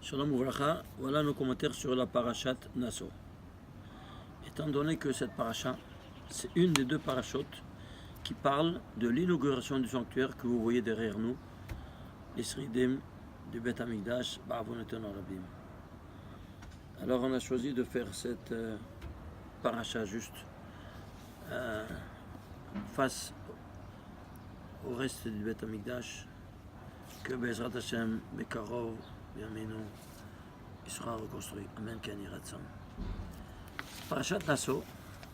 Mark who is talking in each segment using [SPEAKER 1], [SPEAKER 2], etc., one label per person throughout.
[SPEAKER 1] Shalom Uvracha, voilà nos commentaires sur la parashat Naso. Étant donné que cette paracha, c'est une des deux parachutes qui parle de l'inauguration du sanctuaire que vous voyez derrière nous, les Sridim du Beth Amikdash, Ba'avoneton Arabim. Alors on a choisi de faire cette paracha juste face au reste du Beth Amikdash, que Bezrat Hashem, Bekarov, Bienvenu, il sera reconstruit. Amen, Kani Ratzon. Parashat Naso,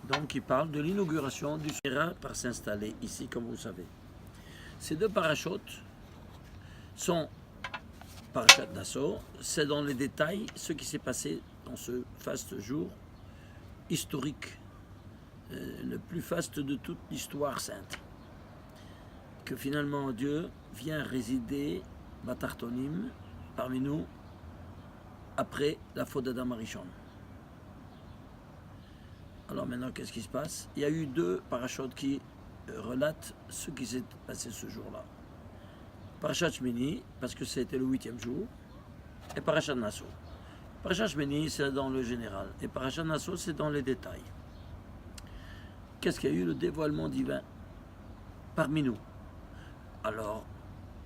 [SPEAKER 1] donc, il parle de l'inauguration du Sera par s'installer ici, comme vous savez. Ces deux parachutes sont Parashat Naso, c'est dans les détails ce qui s'est passé dans ce faste jour historique, le plus faste de toute l'histoire sainte. Que finalement Dieu vient résider, Batartonim, parmi nous, après la faute d'Adam Arishon. Alors maintenant, qu'est-ce qui se passe? Il y a eu deux parachutes qui relatent ce qui s'est passé ce jour-là. Parashat Shmini, parce que c'était le 8e jour, et Parashat Naso. Parashat Shmini, c'est dans le général, et Parashat Naso, c'est dans les détails. Qu'est-ce qu'il y a eu? Le dévoilement divin parmi nous. Alors,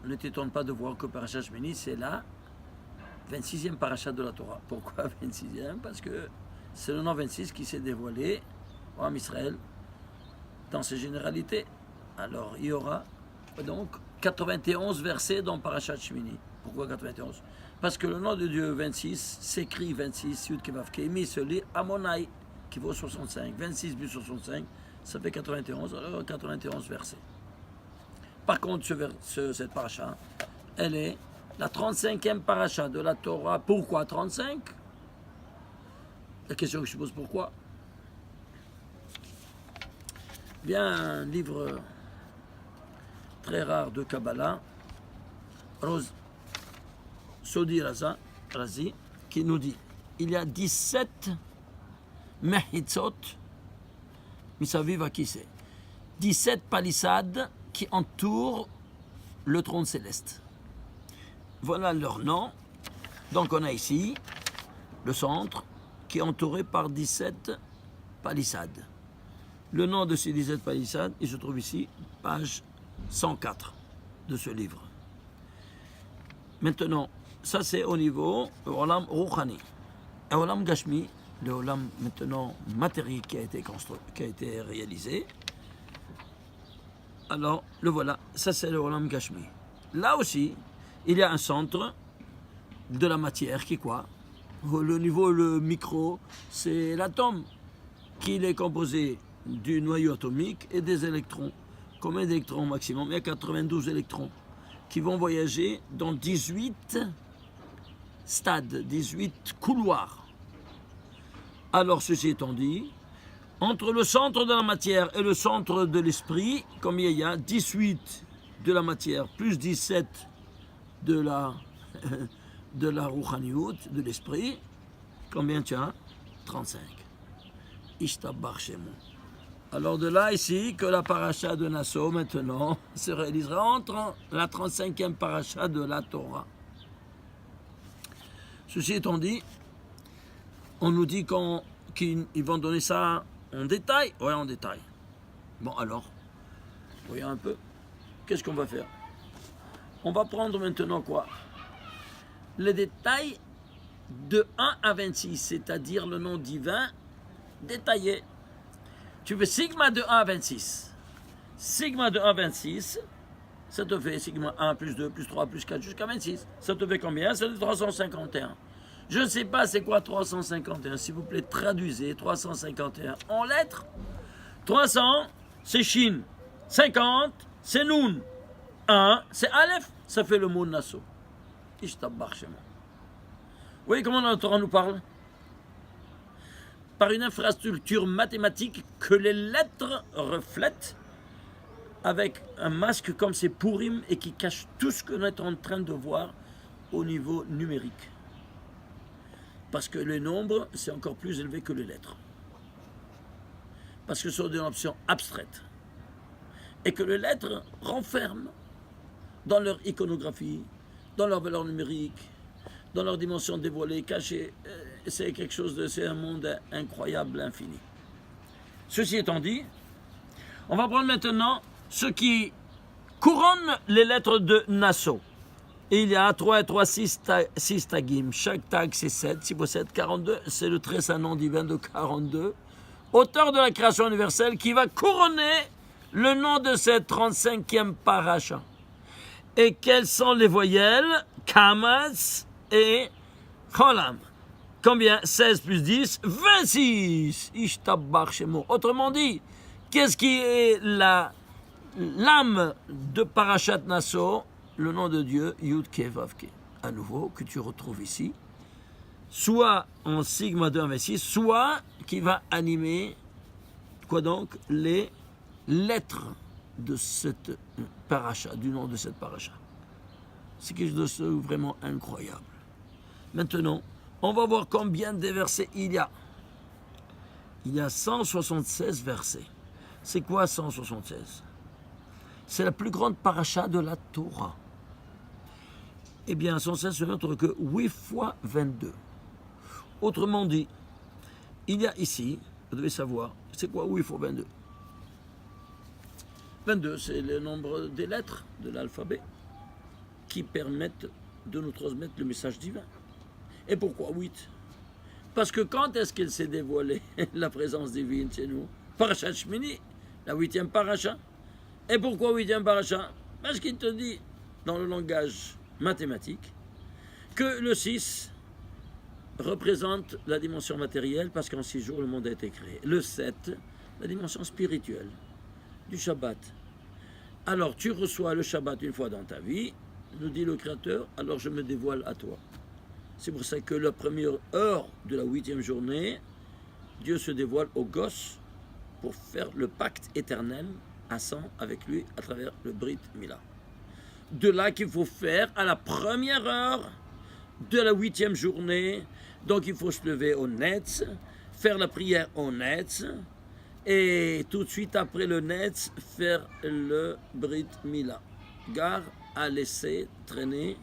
[SPEAKER 1] ne t'étonne pas de voir que Parashat Shmini, c'est la 26e parachat de la Torah. Pourquoi 26e? Parce que c'est le nom 26 qui s'est dévoilé au Ham Israël dans ses généralités. Alors, il y aura donc 91 versets dans Parashat Shmini. Pourquoi 91? Parce que le nom de Dieu 26 s'écrit 26, Yud Kevav Keimi, se lit Amonai, qui vaut 65. 26 plus 65, ça fait 91, alors 91 versets. Par contre, cette paracha, elle est la 35e paracha de la Torah. Pourquoi 35? La question que je pose, pourquoi? Bien, un livre très rare de Kabbalah, Sodi Razi, qui nous dit il y a 17 mehitzot misaviv akiseh, 17 palissades qui entourent le trône céleste. Voilà leur nom. Donc on a ici le centre qui est entouré par 17 palissades. Le nom de ces 17 palissades, il se trouve ici, page 104 de ce livre. Maintenant, ça c'est au niveau Olam Rouhani. Et Olam Gashmi, le Olam maintenant matériel qui a été construit, qui a été réalisé. Alors, le voilà, ça c'est le Olam Gashmi. Là aussi, il y a un centre de la matière qui est quoi? Le niveau, le micro, c'est l'atome qui est composé du noyau atomique et des électrons. Combien d'électrons maximum? Il y a 92 électrons qui vont voyager dans 18 stades, 18 couloirs. Alors, ceci étant dit, entre le centre de la matière et le centre de l'esprit, combien il y a? 18 de la matière plus 17 de la Rouhaniout, de l'esprit. Combien tu as? 35. Ishtabar Shemu. Alors de là ici que la paracha de Naso maintenant se réalisera entre la 35e paracha de la Torah. Ceci étant dit, on nous dit qu'ils vont donner ça en détail. Oui, en détail. Bon alors, voyons un peu. Qu'est-ce qu'on va faire? On va prendre maintenant quoi? Les détails de 1 à 26, c'est-à-dire le nom divin détaillé. Tu veux sigma de 1 à 26. Sigma de 1 à 26, ça te fait sigma 1 plus 2 plus 3 plus 4 jusqu'à 26. Ça te fait combien? Ça te fait 351. Je ne sais pas c'est quoi 351. S'il vous plaît, traduisez 351 en lettres. 300, c'est Shin. 50, c'est Nun. 1, c'est Aleph. Ça fait le mot Naso. Ishtabar Shema. Vous voyez comment la Torah nous parle? Par une infrastructure mathématique que les lettres reflètent avec un masque comme c'est Purim et qui cache tout ce que l'on est en train de voir au niveau numérique. Parce que les nombres, c'est encore plus élevé que les lettres. Parce que ce sont des options abstraites. Et que les lettres renferment dans leur iconographie, dans leur valeur numérique, dans leur dimension dévoilée, cachée. C'est quelque chose de... C'est un monde incroyable, infini. Ceci étant dit, on va prendre maintenant ce qui couronne les lettres de Nassau. Et il y a 3 et 3, 6 tagim. Chaque tag, c'est 7. 6 pour 7, 42. C'est le très saint nom divin de 42. Auteur de la création universelle qui va couronner le nom de cette 35e paracha. Et quelles sont les voyelles? Kamas et Cholam. Combien? 16 plus 10, 26. Ishtabach Shemo. Autrement dit, qu'est-ce qui est l'âme de Parashat Nassau? Le nom de Dieu, Yud Ke Vav Ke. À nouveau, que tu retrouves ici. Soit en sigma 2 26, soit qui va animer, quoi donc? Les lettres de cette paracha, du nom de cette paracha. C'est quelque chose de vraiment incroyable. Maintenant, on va voir combien de versets il y a. Il y a 176 versets. C'est quoi 176? C'est la plus grande paracha de la Torah. Eh bien, 116 ce n'est que 8 fois 22. Autrement dit, il y a ici, vous devez savoir, c'est quoi 8 fois 22? 22, c'est le nombre des lettres de l'alphabet qui permettent de nous transmettre le message divin. Et pourquoi 8? Parce que quand est-ce qu'elle s'est dévoilée, la présence divine chez nous? Parashat Shmini, la 8e paracha. Et pourquoi 8e paracha? Parce qu'il te dit, dans le langage mathématique, que le 6 représente la dimension matérielle, parce qu'en 6 jours, le monde a été créé. Le 7, la dimension spirituelle du Shabbat. Alors, tu reçois le Shabbat une fois dans ta vie, nous dit le Créateur, alors je me dévoile à toi. C'est pour ça que la première heure de la 8e journée, Dieu se dévoile aux gosses pour faire le pacte éternel à 100 avec lui à travers le Brit Mila. De là qu'il faut faire à la première heure de la 8e journée. Donc il faut se lever au Netz, faire la prière au Netz, et tout de suite après le Netz, faire le Brit Mila. Gare à laisser traîner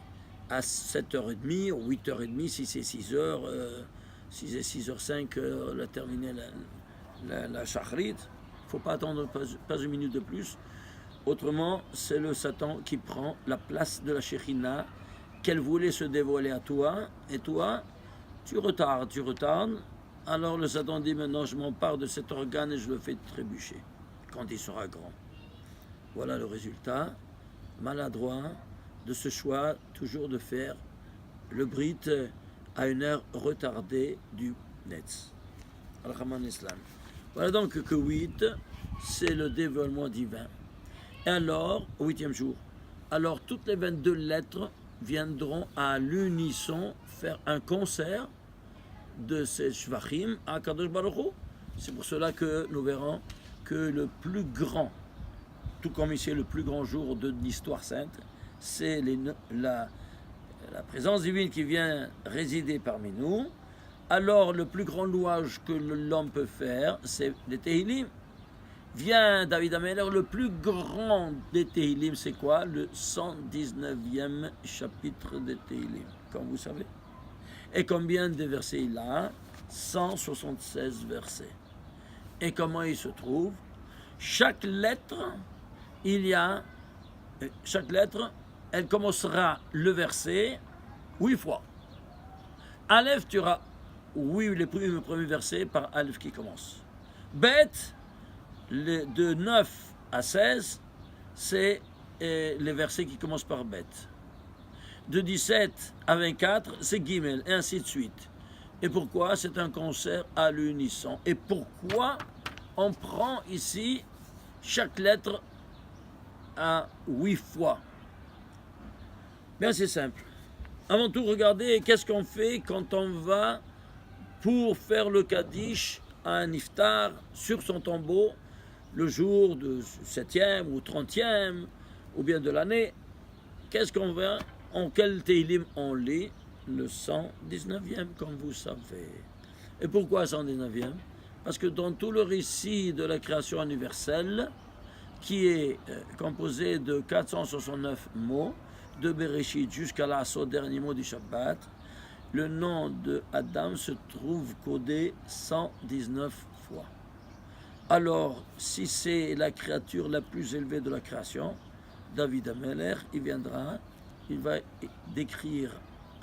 [SPEAKER 1] à 7h30 ou 8h30, si c'est 6h, si c'est 6h05, la terminer la Shachrit. Il ne faut pas attendre pas une minute de plus. Autrement, c'est le Satan qui prend la place de la Shekhinah qu'elle voulait se dévoiler à toi, et toi, tu retardes. Alors le Satan dit maintenant je m'empare de cet organe et je le fais trébucher quand il sera grand. Voilà le résultat maladroit de ce choix toujours de faire le Brit à une heure retardée du Netz. Al-Haman Islam. Voilà donc que 8, c'est le dévoilement divin. Et alors, au 8e jour, alors toutes les 22 lettres viendront à l'unisson faire un concert de ces Shvachim à Kadosh Baruch Hu. C'est pour cela que nous verrons que le plus grand, tout comme ici le plus grand jour de l'histoire sainte, c'est la présence divine qui vient résider parmi nous. Alors le plus grand louage que l'homme peut faire, c'est les Tehillim. Vient David Ameller, le plus grand des Tehillim, c'est quoi? Le 119e chapitre des Tehillim, comme vous savez. Et combien de versets il a? 176 versets. Et comment il se trouve? Chaque lettre, elle commencera le verset 8 fois. Aleph, tu auras le premier verset par Aleph qui commence. Bet, de 9 à 16, c'est les versets qui commencent par Bet. De 17 à 24, c'est Gimel, et ainsi de suite. Et pourquoi? C'est un concert à l'unisson. Et pourquoi on prend ici chaque lettre à 8 fois? Bien, c'est simple. Avant tout, regardez qu'est-ce qu'on fait quand on va pour faire le Kaddish à un iftar sur son tombeau le jour du 7e ou 30e ou bien de l'année. Qu'est-ce qu'on va? En quel Tehillim on lit? Le 119e, comme vous savez. Et pourquoi 119e? Parce que dans tout le récit de la création universelle, qui est composé de 469 mots, de Bereshit jusqu'à l'assaut dernier mot du Shabbat, le nom de Adam se trouve codé 119 fois. Alors, si c'est la créature la plus élevée de la création, David Ameler, il va décrire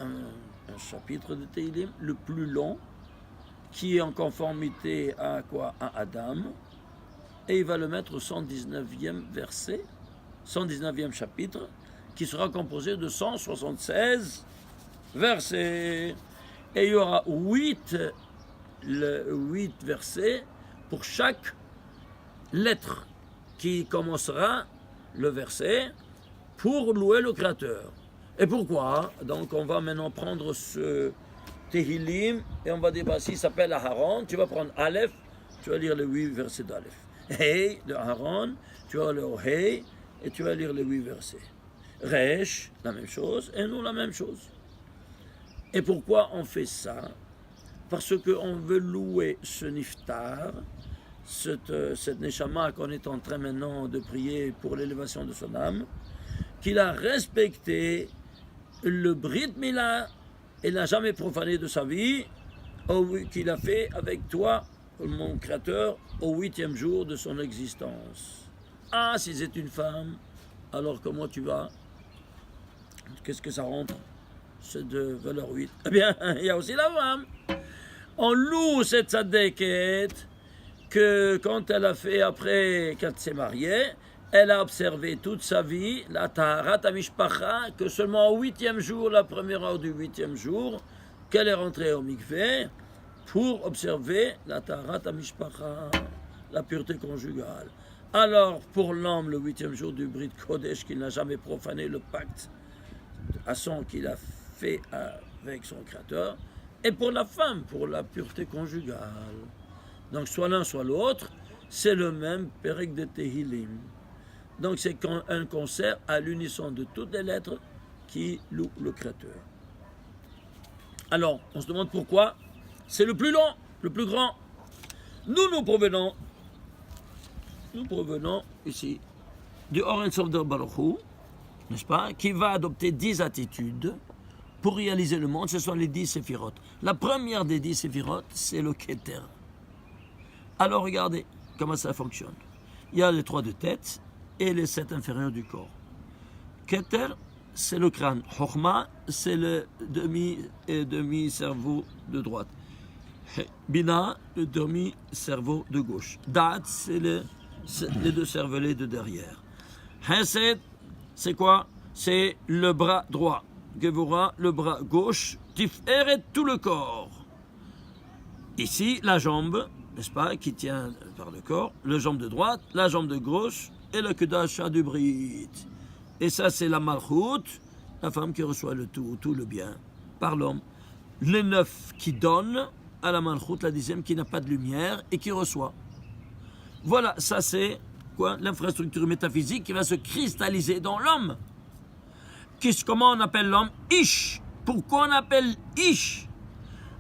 [SPEAKER 1] un chapitre de Tehillim, le plus long, qui est en conformité à quoi? À Adam, et il va le mettre au 119e verset, 119e chapitre, qui sera composé de 176 versets. Et il y aura 8 versets pour chaque lettre qui commencera le verset pour louer le Créateur. Et pourquoi? Donc on va maintenant prendre ce Tehillim et on va dire, bah, s'il s'appelle Aharon, tu vas prendre Aleph, tu vas lire les 8 versets d'Aleph. Hey de Aharon, tu vas lire Hey et tu vas lire les 8 versets. Resh, la même chose, et nous la même chose. Et pourquoi on fait ça? Parce qu'on veut louer ce Niftar, cette Neshama qu'on est en train maintenant de prier pour l'élévation de son âme, qu'il a respecté le Brit Mila, il n'a jamais profané de sa vie, qu'il a fait avec toi, mon Créateur, au 8e jour de son existence. Ah, si c'est une femme, alors comment tu vas? Qu'est-ce que ça rentre? C'est de valeur 8. Eh bien, il y a aussi la femme. On loue cette tzadéket que quand elle a fait après, quand elle s'est mariée, elle a observé toute sa vie la Taharat HaMishpacha, que seulement au 8e jour, la première heure du 8e jour, qu'elle est rentrée au mikveh pour observer la Taharat HaMishpacha, la pureté conjugale. Alors, pour l'homme, le 8e jour du Brit Kodesh, qu'il n'a jamais profané le pacte à son qu'il a fait avec son Créateur, et pour la femme, pour la pureté conjugale. Donc, soit l'un, soit l'autre, c'est le même Perek de Tehillim. Donc, c'est un concert à l'unisson de toutes les lettres qui louent le Créateur. Alors, on se demande pourquoi. C'est le plus long, le plus grand. Nous provenons ici du Oren Sof de Baruch Hu, n'est-ce pas, qui va adopter 10 attitudes pour réaliser le monde. Ce sont les 10 séphirotes. La première des 10 séphirotes, c'est le Keter. Alors, regardez comment ça fonctionne. Il y a les 3 de tête et les 7 inférieurs du corps. Keter, c'est le crâne. Chokhma, c'est le demi-cerveau de droite. Bina, le demi-cerveau de gauche. Da'at, c'est les 2 cervelets de derrière. Hesed, c'est quoi? C'est le bras droit. Gevura, le bras gauche. Tiferet, tout le corps. Ici, la jambe, n'est-ce pas, qui tient par le corps, la jambe de droite, la jambe de gauche et le Kedacha du Brit. Et ça, c'est la Malchut, la femme qui reçoit le tout le bien, par l'homme. Les 9 qui donnent à la Malchut, la 10e qui n'a pas de lumière et qui reçoit. Voilà, ça c'est quoi? L'infrastructure métaphysique qui va se cristalliser dans l'homme. Comment on appelle l'homme? Ish. Pourquoi on appelle Ish?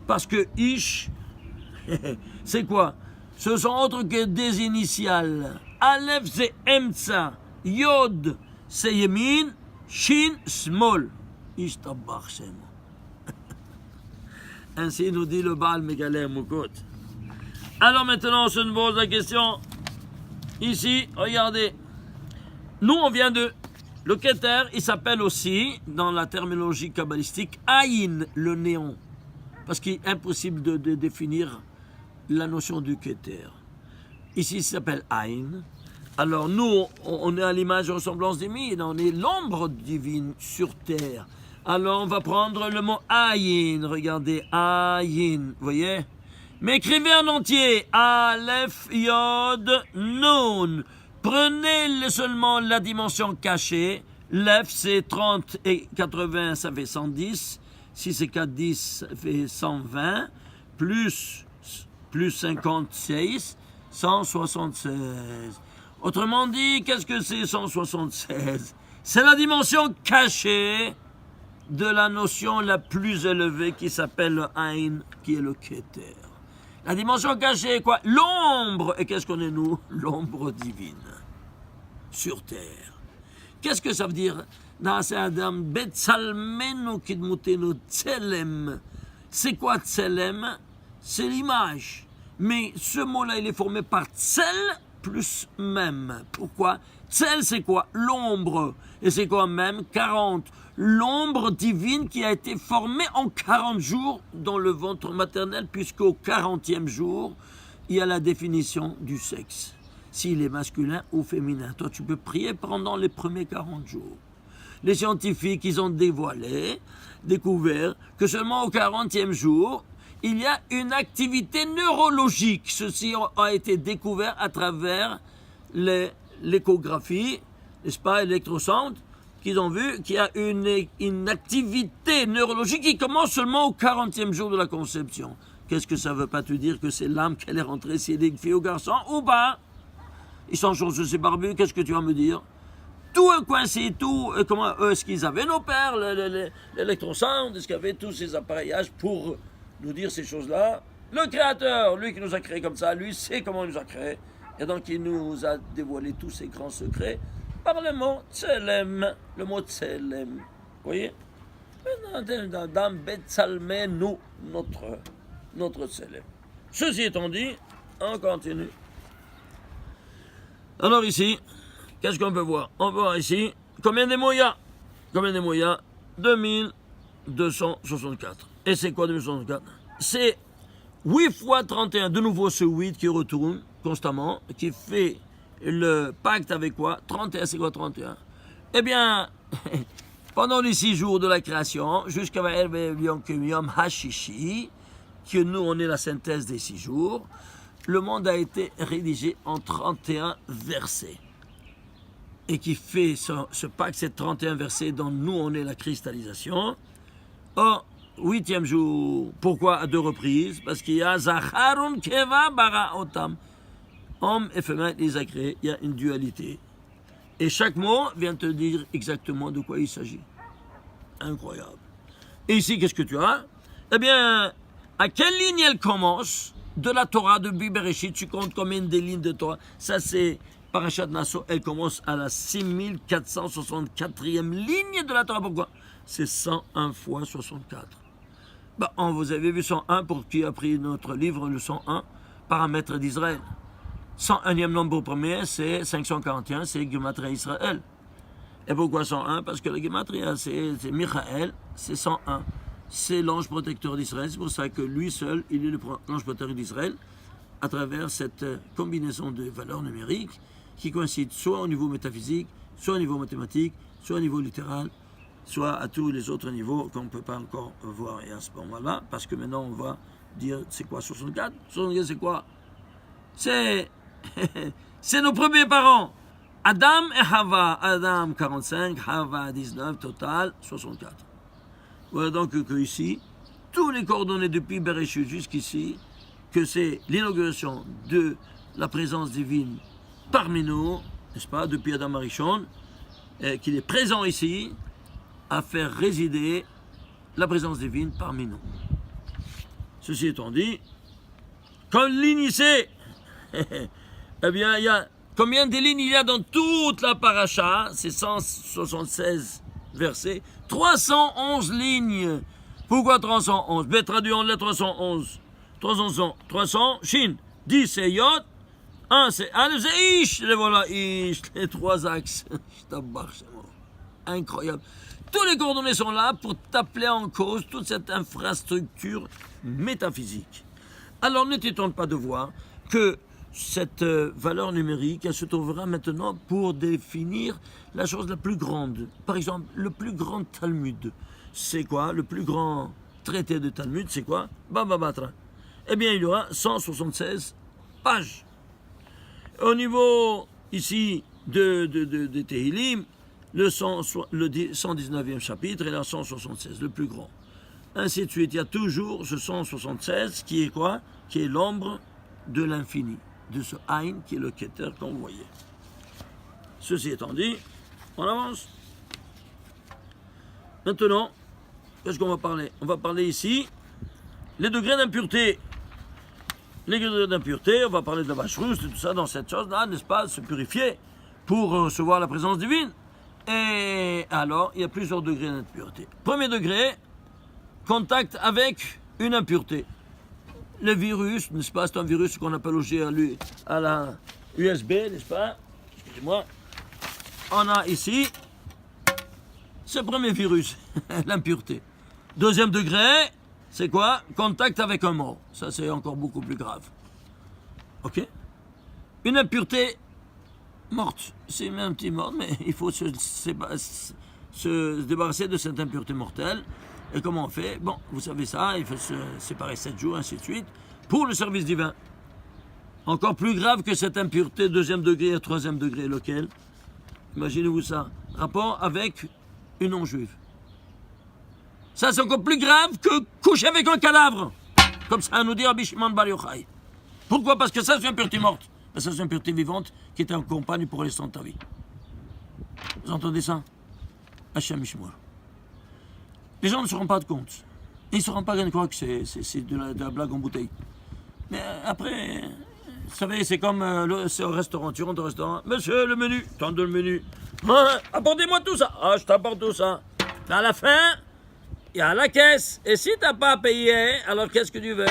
[SPEAKER 1] Parce que Ish, c'est quoi? Ce sont autres que des initiales. Aleph c'est Emtsa, Yod c'est Yemin, Shin Smol. Ish Tabach Shem. Ainsi nous dit le Baal Megaleh Mukot. Alors maintenant on se pose la question. Ici, regardez. Nous on vient de... Le Keter, il s'appelle aussi, dans la terminologie kabbalistique, Aïn, le néon. Parce qu'il est impossible de définir la notion du Keter. Ici, il s'appelle Aïn. Alors nous, on est à l'image et ressemblance divine, on est l'ombre divine sur terre. Alors on va prendre le mot Aïn, regardez, Aïn, vous voyez? Mais écrivez en entier, Aleph, Yod, Nun. Prenez seulement la dimension cachée. Lef, c'est 30 et 80, ça fait 110. Si c'est 410, ça fait 120. Plus 56, 176. Autrement dit, qu'est-ce que c'est 176? C'est la dimension cachée de la notion la plus élevée qui s'appelle le Aïn, qui est le Keter. La dimension cachée est quoi? L'ombre. Et qu'est-ce qu'on est nous? L'ombre divine. Sur terre. Qu'est-ce que ça veut dire? Na'aseh Adam betzalmenu kidmutenu tselem. C'est quoi tselem? C'est l'image. Mais ce mot-là, il est formé par tsel plus même. Pourquoi? Tsel, c'est quoi? L'ombre. Et c'est quoi même? 40. L'ombre divine qui a été formée en 40 jours dans le ventre maternel, puisqu'au 40e jour, il y a la définition du sexe. S'il est masculin ou féminin. Toi, tu peux prier pendant les premiers 40 jours. Les scientifiques, ils ont découvert que seulement au 40e jour, il y a une activité neurologique. Ceci a été découvert à travers l'échographie, n'est-ce pas, électrosonde, qu'ils ont vu qu'il y a une activité neurologique qui commence seulement au 40e jour de la conception. Qu'est-ce que ça ne veut pas te dire que c'est l'âme qu'elle est rentrée, si elle est une fille ou garçon, ou pas? Ils sont changés ces barbus, qu'est-ce que tu vas me dire? Tout est coincé, tout. Comment est-ce qu'ils avaient nos pères, l'électrosonde, est-ce qu'ils avaient tous ces appareillages pour nous dire ces choses-là? Le Créateur, lui qui nous a créés comme ça, lui sait comment il nous a créés. Et donc il nous a dévoilé tous ces grands secrets par le mot Tselem, le mot Tselem. Vous voyez? Dans Betsalmé, nous, notre Tselem. Ceci étant dit, on continue. Alors ici, qu'est-ce qu'on peut voir? On peut voir ici, combien de mots il y a? Combien de mots il y a? 2264. Et c'est quoi 2264? C'est 8 fois 31, de nouveau ce 8 qui retourne constamment, qui fait le pacte avec quoi? 31, c'est quoi 31? Eh bien, pendant les 6 jours de la création, jusqu'à Yom Hashishi, que nous on est la synthèse des 6 jours, le monde a été rédigé en 31 versets. Et qui fait ce pacte, c'est 31 versets dont nous on est la cristallisation. Au 8e jour, pourquoi à 2 reprises? Parce qu'il y a Zacharun Keva Bara Otam. Homme et femelle, les a créés, il y a une dualité. Et chaque mot vient te dire exactement de quoi il s'agit. Incroyable. Et ici, qu'est-ce que tu as? Eh bien, à quelle ligne elle commence? De la Torah, de Bereshit, tu comptes combien de lignes de Torah? Ça, c'est Parashat Nasso, elle commence à la 6464e ligne de la Torah. Pourquoi? C'est 101 fois 64. Bah, vous avez vu 101 pour qui a pris notre livre, le 101, paramètres d'Israël. 101e nombre premier, c'est 541, c'est Gematria Israël. Et pourquoi 101? Parce que la Gematria, c'est Michael, c'est 101. C'est l'ange protecteur d'Israël, c'est pour ça que lui seul, il est l'ange protecteur d'Israël, à travers cette combinaison de valeurs numériques qui coïncident soit au niveau métaphysique, soit au niveau mathématique, soit au niveau littéral, soit à tous les autres niveaux qu'on ne peut pas encore voir. Et à ce moment-là, parce que maintenant on va dire, c'est quoi 64? 64 c'est quoi? C'est nos premiers parents. Adam et Hava. Adam 45, Hava 19, total 64. Voilà donc que ici, tous les coordonnées depuis Bereshit jusqu'ici, que c'est l'inauguration de la présence divine parmi nous, n'est-ce pas, depuis Adam Arishon, qu'il est présent ici, à faire résider la présence divine parmi nous. Ceci étant dit, comme ligne ici, eh bien, il y a combien de lignes il y a dans toute la paracha? C'est 176 versets, 311 lignes. Pourquoi 311? Ben, traduit en lettres 311. 300, Shin, 10 c'est Yod, 1 c'est Aleph, c'est Ish, les voilà, Ish, les 3 axes. Incroyable. Tous les coordonnées sont là pour t'appeler en cause toute cette infrastructure métaphysique. Alors ne t'étonne pas de voir que cette valeur numérique, elle se trouvera maintenant pour définir la chose la plus grande. Par exemple, le plus grand Talmud, c'est quoi? Le plus grand traité de Talmud, c'est quoi? Baba Batra. Eh bien, il y aura 176 pages. Au niveau, ici, de Tehillim, le 119e chapitre et la 176, le plus grand. Ainsi de suite, il y a toujours ce 176 qui est quoi? Qui est l'ombre de l'infini, de ce Aïn qui est le Keter qu'on voyait. Ceci étant dit, on avance. Maintenant, qu'est-ce qu'on va parler? On va parler ici les degrés d'impureté. Les degrés d'impureté, on va parler de la vache-rousse, tout ça dans cette chose-là, n'est-ce pas? Se purifier pour recevoir la présence divine. Et alors, il y a plusieurs degrés d'impureté. Premier degré, contact avec une impureté. Le virus, n'est-ce pas, c'est un virus qu'on appelle aussi à la USB, n'est-ce pas? Excusez-moi. On a ici ce premier virus, l'impureté. Deuxième degré, c'est quoi? Contact avec un mort. Ça, c'est encore beaucoup plus grave. Ok? Une impureté morte. C'est même un petit mort, mais il faut se débarrasser de cette impureté mortelle. Et comment on fait? Bon, vous savez ça, il faut se séparer 7 jours, ainsi de suite, pour le service divin. Encore plus grave que cette impureté, deuxième degré et troisième degré, lequel? Imaginez-vous ça. Rapport avec une non-juive. Ça, c'est encore plus grave que coucher avec un cadavre. Comme ça, nous dit Rabbi Shimon Bar Yochai. Pourquoi? Parce que ça, c'est une impureté morte. Mais ça, c'est une impureté vivante qui est en compagnie pour restant de ta vie. Vous entendez ça? Hachem Mishmor. Les gens ne se rendent pas compte. Ils ne se rendent pas compte que c'est de la blague en bouteille. Mais après, vous savez, c'est comme c'est au restaurant. Tu rentres au restaurant. Monsieur, le menu. Tente le menu. Hein, apportez-moi tout ça. Ah, je t'apporte tout ça. Mais à la fin, il y a la caisse. Et si tu n'as pas payé, alors qu'est-ce que tu veux?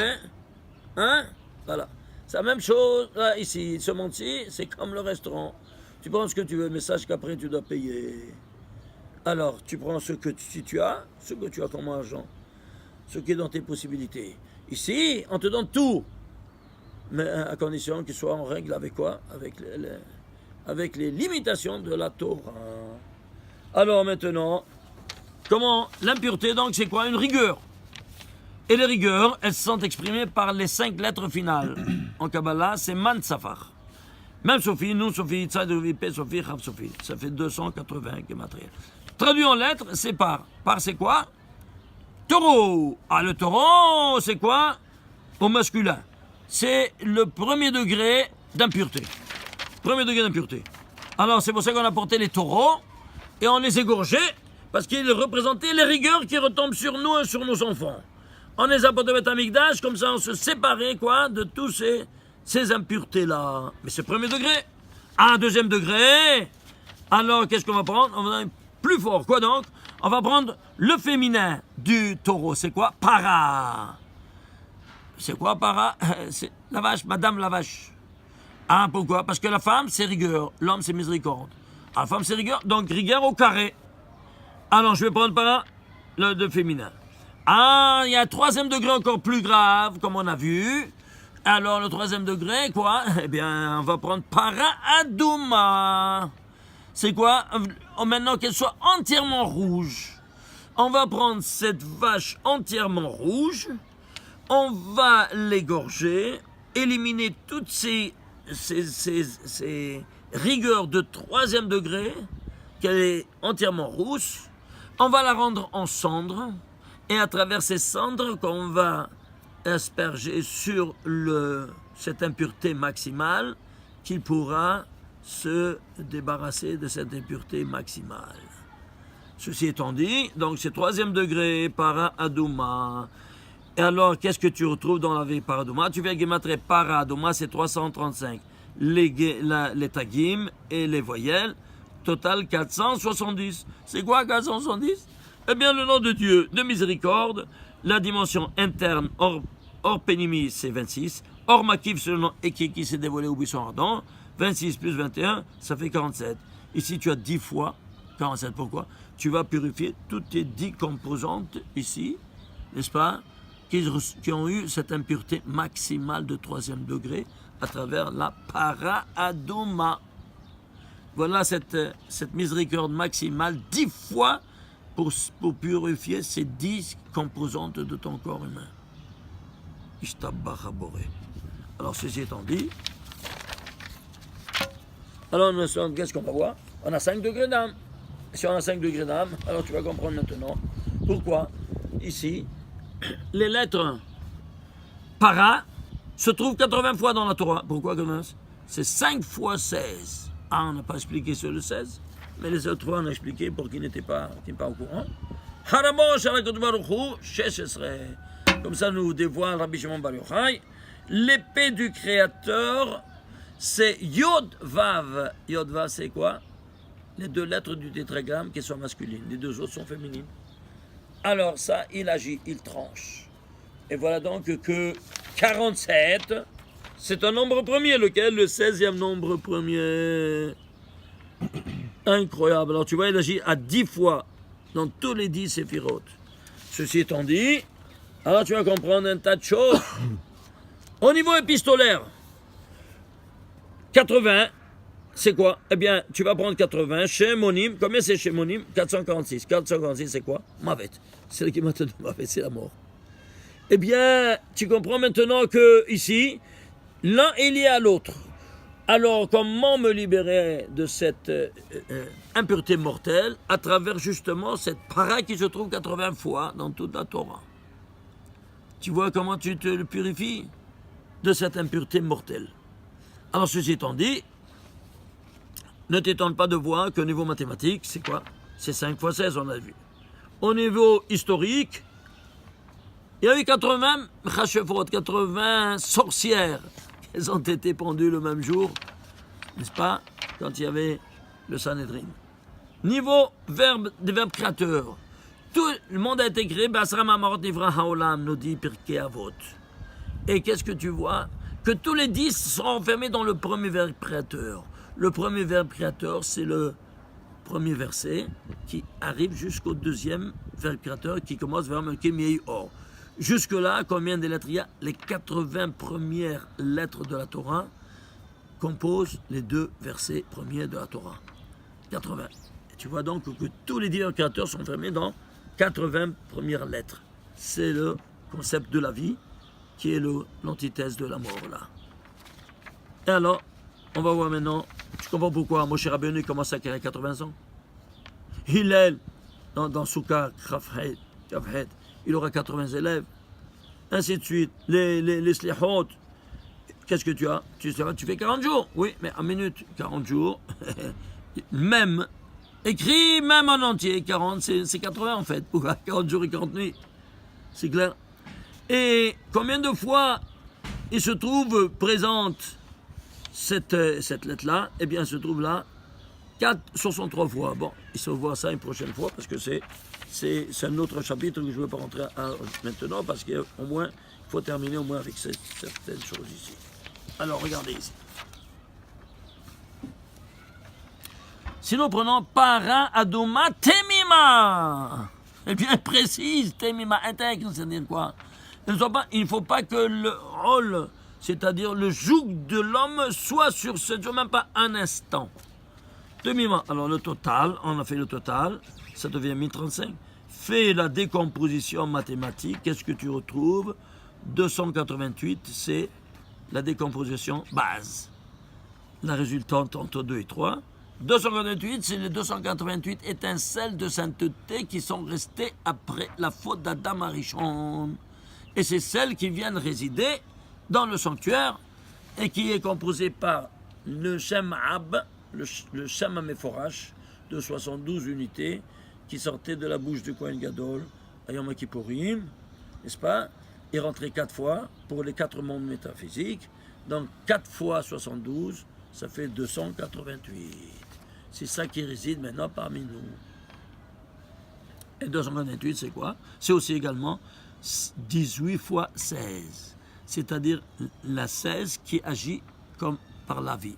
[SPEAKER 1] Hein? Voilà. C'est la même chose là, ici. Ce monde-ci, c'est comme le restaurant. Tu prends ce que tu veux, mais sache qu'après, tu dois payer. Alors, tu prends ce que tu as comme argent, ce qui est dans tes possibilités. Ici, on te donne tout, mais à condition qu'il soit en règle avec quoi? Avec les limitations de la Torah. Alors maintenant, comment? L'impureté, donc, c'est quoi? Une rigueur. Et les rigueurs, elles sont exprimées par les 5 lettres finales. En Kabbalah, c'est Man Safar. Même Sophie, Nun Sophie, Tzad P Sophie, Chav Sophie. Ça fait 280 matériel. Traduit en lettres, c'est par. Par, c'est quoi? Taureau. Ah, le taureau, c'est quoi? Au masculin. C'est le premier degré d'impureté. Premier degré d'impureté. Alors, c'est pour ça qu'on a porté les taureaux et on les égorgeait parce qu'ils représentaient les rigueurs qui retombent sur nous et sur nos enfants. On les a portés au Beth Amikdash, comme ça on se séparait, quoi, de tous ces impuretés-là. Mais c'est premier degré. Ah, deuxième degré. Alors, qu'est-ce qu'on va prendre? On va plus fort. Quoi donc? On va prendre le féminin du taureau. C'est quoi? Para. C'est quoi para? C'est la vache, madame la vache. Ah, pourquoi? Parce que la femme, c'est rigueur. L'homme, c'est miséricorde. Ah, la femme, c'est rigueur. Donc, rigueur au carré. Alors, je vais prendre para le féminin. Ah, il y a un troisième degré encore plus grave, comme on a vu. Alors, le troisième degré, quoi? Eh bien, on va prendre para adouma. C'est quoi? Maintenant qu'elle soit entièrement rouge, on va prendre cette vache entièrement rouge, on va l'égorger, éliminer toutes ces rigueurs de troisième degré, qu'elle est entièrement rousse, on va la rendre en cendres, et à travers ces cendres qu'on va asperger sur cette impureté maximale, qu'il pourra se débarrasser de cette impureté maximale. Ceci étant dit, donc c'est troisième degré, para adouma. Et alors, qu'est-ce que tu retrouves dans la vie para adouma? Tu viens guématrer para adouma, c'est 335. Les tagim et les voyelles, total 470. C'est quoi 470? Eh bien, le nom de Dieu, de miséricorde, la dimension interne, hors pénimi, c'est 26. Hors makif, c'est le nom Eki qui s'est dévoilé au buisson ardent. 26 plus 21, ça fait 47. Ici, tu as 10 fois 47. Pourquoi? Tu vas purifier toutes tes 10 composantes ici, n'est-ce pas, qui ont eu cette impureté maximale de troisième degré à travers la para adouma. Voilà cette miséricorde maximale 10 fois pour purifier ces 10 composantes de ton corps humain. Ishtabachabore. Alors, ceci étant dit, alors, qu'est-ce qu'on va voir? On a 5 degrés d'âme. Si on a 5 degrés d'âme, alors tu vas comprendre maintenant pourquoi, ici, les lettres para se trouvent 80 fois dans la Torah. Pourquoi comme ça? C'est 5 fois 16. Ah, on n'a pas expliqué sur le 16, mais les autres fois, on a expliqué pour qui n'étaient pas au courant. Harabosh alakout baruchu, 16. Comme ça, nous dévoile Rabbi Shimon Bar Yochai. L'épée du Créateur, c'est Yod Vav. Yod Vav, c'est quoi? Les 2 lettres du tétragramme qui sont masculines. Les 2 autres sont féminines. Alors ça, il agit, il tranche. Et voilà donc que 47, c'est un nombre premier, lequel? Le 16e nombre premier. Incroyable. Alors tu vois, il agit à 10 fois dans tous les 10 séphirotes. Ceci étant dit, alors tu vas comprendre un tas de choses. Au niveau épistolaire, 80, c'est quoi? Eh bien, tu vas prendre 80, chez Monim, combien c'est chez Monim? 446. 446, c'est quoi? Mavet. C'est le qui maintenant Mavet, c'est la mort. Eh bien, tu comprends maintenant que ici, l'un est lié à l'autre. Alors, comment me libérer de cette impureté mortelle? À travers justement cette para qui se trouve 80 fois dans toute la Torah. Tu vois comment tu te purifies de cette impureté mortelle. Alors, ceci étant dit, ne t'étonne pas de voir qu'au niveau mathématique, c'est quoi? C'est 5 fois 16, on a vu. Au niveau historique, il y a eu 80 chachefot, 80 sorcières. Elles ont été pendues le même jour, n'est-ce pas, quand il y avait le Sanhedrin. Niveau des verbes créateurs, tout le monde a été créé, Basra Mamorot Nivra Haolam, nous dit Pirkei Avot. Et qu'est-ce que tu vois? Que tous les 10 sont enfermés dans le premier verbe créateur. Le premier verbe créateur, c'est le premier verset qui arrive jusqu'au deuxième verbe créateur qui commence vers Mekemiei Or. Jusque-là, combien de lettres il y a? Les 80 premières lettres de la Torah composent les 2 versets premiers de la Torah. 80. Et tu vois donc que tous les divers créateurs sont fermés dans 80 premières lettres. C'est le concept de la vie qui est l'antithèse de la mort là. Et alors, on va voir maintenant, tu comprends pourquoi Moshe Rabbeinu commence à créer 80 ans? Hillel, dans Souka, Kafhet, il aura 80 élèves, ainsi de suite. Les slihot, qu'est-ce que tu as? Tu fais 40 jours, oui, mais en minute, 40 jours, même, écrit même en entier, 40, c'est 80 en fait, 40 jours et 40 nuits, c'est clair. Et combien de fois il se trouve présente cette lettre-là? Eh bien, elle se trouve là, 463 fois. Bon, il se voit ça une prochaine fois, parce que c'est un autre chapitre que je ne veux pas rentrer maintenant, parce qu'au moins, il faut terminer au moins avec certaines choses ici. Alors, regardez ici. Sinon, prenons Para Adoma Temima. Eh bien, précise, Temima, intègre, c'est-à-dire quoi? Il ne faut pas que le rôle, c'est-à-dire le joug de l'homme, soit sur ce jour, même pas un instant. Temima, alors le total, on a fait le total, ça devient 1035. Fais la décomposition mathématique, qu'est-ce que tu retrouves? 288, c'est la décomposition base. La résultante entre 2 et 3. 288, c'est les 288 étincelles de sainteté qui sont restées après la faute d'Adam Arishon. Et c'est celles qui viennent résider dans le sanctuaire et qui est composé par le Shem Ab, le Shem Ameforash, de 72 unités qui sortaient de la bouche du Kohen Gadol à Yom Kippourim, n'est-ce pas? Et rentré 4 fois pour les 4 mondes métaphysiques. Donc 4 fois 72, ça fait 288. C'est ça qui réside maintenant parmi nous. Et 288, c'est quoi? C'est aussi également 18 fois 16. C'est-à-dire la 16 qui agit comme par la vie.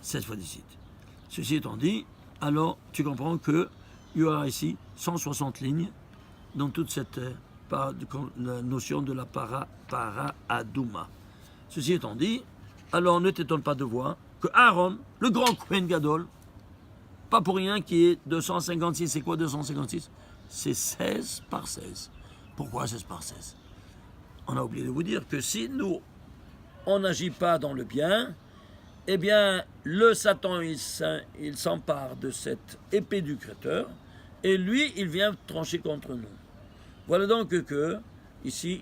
[SPEAKER 1] 16 fois 18. Ceci étant dit, alors tu comprends qu'il y aura ici 160 lignes dans toute cette la notion de la para Aduma. Ceci étant dit, alors ne t'étonne pas de voir que Aaron, le grand Kohen Gadol, pas pour rien qui est 256, c'est quoi 256? C'est 16 par 16. Pourquoi 16 par 16? On a oublié de vous dire que si nous, on n'agit pas dans le bien, eh bien, le Satan, il s'empare de cette épée du Créateur, et lui, il vient trancher contre nous. Voilà donc que, ici,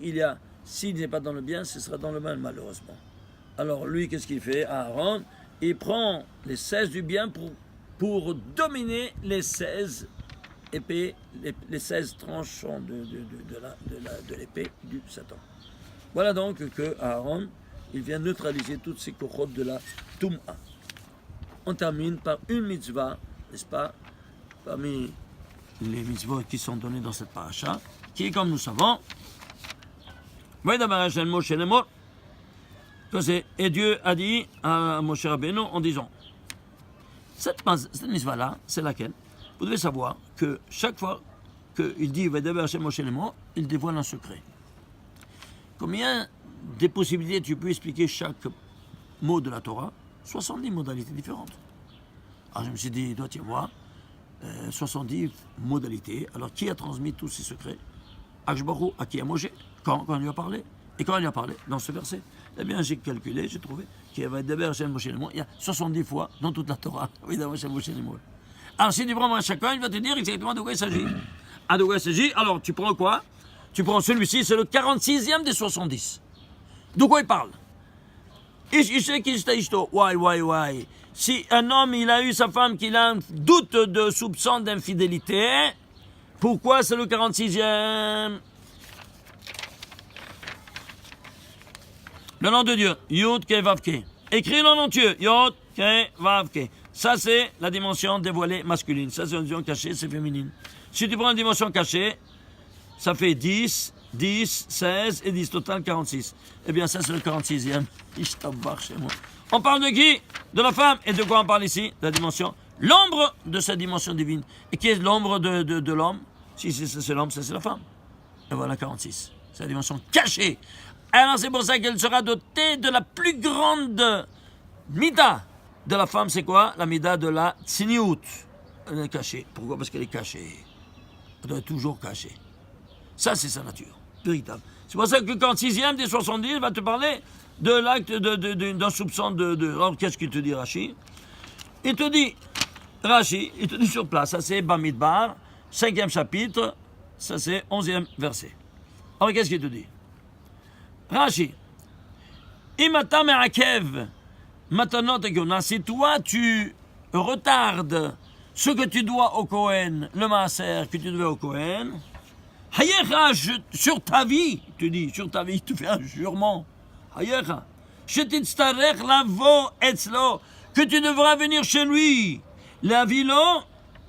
[SPEAKER 1] s'il n'est pas dans le bien, ce sera dans le mal, malheureusement. Alors, lui, qu'est-ce qu'il fait? Aaron, il prend les 16 du bien pour dominer les 16 épées, les 16 tranchants de l'épée du Satan. Voilà donc que Aaron, il vient neutraliser toutes ces cohortes de la Toum'a. On termine par une mitzvah, n'est-ce pas, parmi les mitzvahs qui sont donnés dans cette paracha, qui est, comme nous savons, Et Dieu a dit à Moshe Rabbeinu en disant, cette mitzvah-là, c'est laquelle? Vous devez savoir que chaque fois qu'il dit Vaidaber Hashem Moshe Lemor, il dévoile un secret. Combien de possibilités tu peux expliquer chaque mot de la Torah? 70 modalités différentes. Alors je me suis dit, toi tiens moi, 70 modalités. Alors qui a transmis tous ces secrets? Akshbarou, à qui a Moshe? Quand on lui a parlé? Et quand il a parlé dans ce verset? Eh bien, j'ai calculé, j'ai trouvé qu'il y avait d'abord Hashem Moshe Lemor, il y a 70 fois dans toute la Torah. Alors, si tu prends un chacun, il va te dire exactement de quoi il s'agit. Ah, de quoi il s'agit? Alors, tu prends quoi? Tu prends celui-ci, c'est le 46e des 70. De quoi il parle? Si un homme, il a eu sa femme, qu'il a un doute de soupçon d'infidélité, pourquoi c'est le 46e? Le nom de Dieu, Yud Ke Vav Ke. Écris le nom de Dieu, Yud Ke Vav Ke. Ça, c'est la dimension dévoilée masculine. Ça, c'est une dimension cachée, c'est féminine. Si tu prends une dimension cachée, ça fait 10, 10, 16 et 10, total 46. Eh bien, ça, c'est le 46e. Chez moi. On parle de qui? De la femme. Et de quoi on parle ici? De la dimension. L'ombre de cette dimension divine. Et qui est l'ombre de l'homme? Si c'est l'homme, ça, c'est la femme. Et voilà, 46. C'est la dimension cachée. Alors c'est pour ça qu'elle sera dotée de la plus grande mida de la femme. C'est quoi? La mida de la tsiniout. Elle est cachée. Pourquoi? Parce qu'elle est cachée. Elle doit être toujours cachée. Ça, c'est sa nature, véritable. C'est pour ça que quand 6e des 70 va te parler de l'acte d'un soupçon de... Alors qu'est-ce qu'il te dit, Rashi? Il te dit, Rashi, il te dit sur place, ça c'est Bamidbar, 5e chapitre, ça c'est 11e verset. Alors qu'est-ce qu'il te dit? Rashi, Imata me'akev matanot egona, si toi tu retardes ce que tu dois au Kohen, le maaser que tu devais au Kohen, Hayecha, sur ta vie, tu dis, sur ta vie, tu fais un jurement. Hayecha, shetitztarech lavo etzlo, que tu devras venir chez lui. La vilo,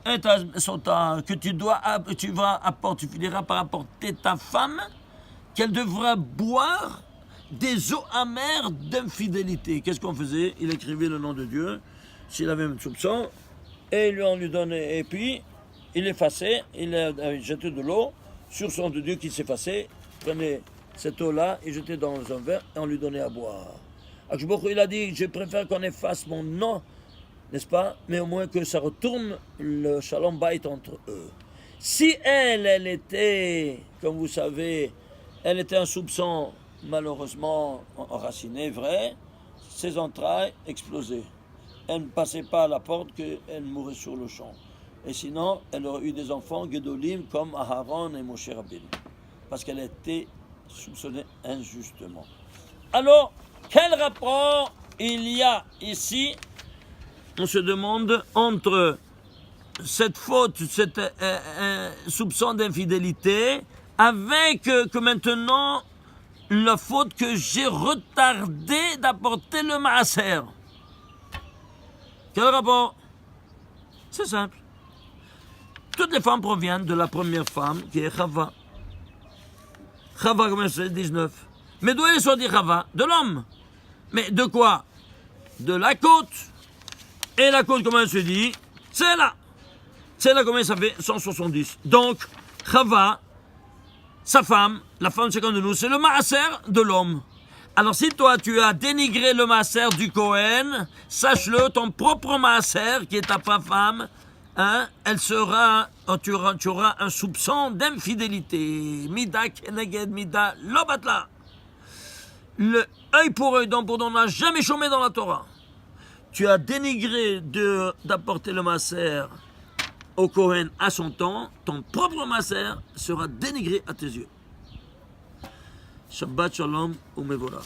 [SPEAKER 1] que tu vas apporter, tu finiras par apporter ta femme, qu'elle devra boire des eaux amères d'infidélité. Qu'est-ce qu'on faisait? Il écrivait le nom de Dieu, s'il avait un soupçon, et on lui donnait, et puis il effaçait, il jetait de l'eau sur son de Dieu qui s'effaçait, prenait cette eau-là et jetait dans un verre et on lui donnait à boire. Il a dit, je préfère qu'on efface mon nom, n'est-ce pas? Mais au moins que ça retourne le shalom bayit entre eux. Si elle était, comme vous savez, elle était un soupçon malheureusement enraciné, vrai, ses entrailles explosaient. Elle ne passait pas à la porte qu'elle mourait sur le champ. Et sinon, elle aurait eu des enfants Gedolim comme Aharon et Moshe Rabbeinu. Parce qu'elle était soupçonnée injustement. Alors, quel rapport il y a ici, on se demande, entre cette faute, cet soupçon d'infidélité, avec que maintenant, la faute que j'ai retardé d'apporter le maaser. Quel rapport? C'est simple. Toutes les femmes proviennent de la première femme, qui est Chava. Chava, comment c'est? 19. Mais d'où elle est sortie Chava? De l'homme. Mais de quoi? De la côte. Et la côte, comment elle se dit? C'est là. C'est là, combien ça fait? 170. Donc, Chava, sa femme, la femme de chacun de nous, c'est le maaser de l'homme. Alors si toi tu as dénigré le maaser du Kohen, sache-le, ton propre maaser, qui est ta femme, hein, elle sera, tu auras un soupçon d'infidélité. Mida keneged mida lobatla. Le œil pour œil, dent pour dent, n'a jamais chômé dans la Torah. Tu as dénigré d'apporter le maaser au Kohen à son temps, ton propre maaser sera dénigré à tes yeux. Shabbat shalom umevorach.